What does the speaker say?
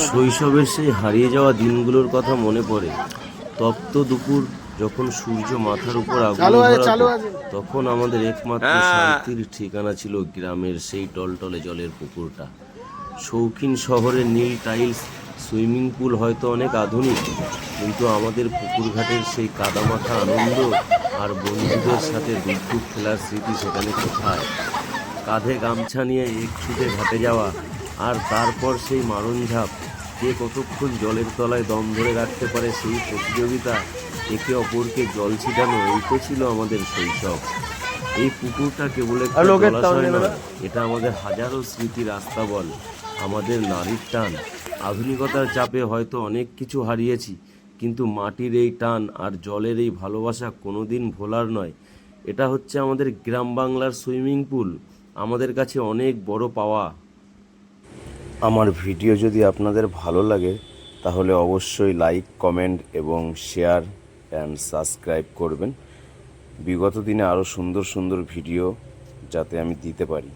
শৈশবের সেই হারিয়ে যাওয়া দিনগুলোর কথা মনে পড়ে। তপ্ত দুপুর, যখন সূর্য মাথার উপর আগুন ধরাতো, তখন আমাদের একমাত্র শান্তির ঠিকানা ছিল গ্রামের সেই টলটলে জলের পুকুরটা। শৌখিন শহরের নীল টাইলস সুইমিং পুল হয়তো অনেক আধুনিক, কিন্তু আমাদের পুকুরঘাটের সেই কাদামাখা আনন্দ আর বন্ধুদের সাথে ডুবডুব খেলার স্মৃতি সেখানে কোথায়? কাঁধে গামছা নিয়ে এক ছুটে ঘাটে যাওয়া, আর তারপর সেই মারণ ঝাঁপ, কে কতক্ষণ জলের তলায় দম ধরে রাখতে পারে সেই প্রতিযোগিতা, একে অপরকে জল ছিটানো, এই তো ছিল আমাদের শৈশব। এই পুকুরটা কেবল একটা জলাশয় নয়, এটা আমাদের হাজারো স্মৃতির আস্তাবল, আমাদের নারীর টান। আধুনিকতার চাপে হয়তো অনেক কিছু হারিয়েছি, কিন্তু মাটির এই টান আর জলের এই ভালোবাসা কোনোদিন ভোলার নয়। এটা হচ্ছে আমাদের গ্রাম বাংলার সুইমিং পুল, আমাদের কাছে অনেক বড় পাওয়া। আমার ভিডিও যদি আপনাদের ভালো লাগে তাহলে অবশ্যই লাইক, কমেন্ট এবং শেয়ার অ্যান্ড সাবস্ক্রাইব করবেন, বিগত দিনে আরও সুন্দর সুন্দর ভিডিও যাতে আমি দিতে পারি।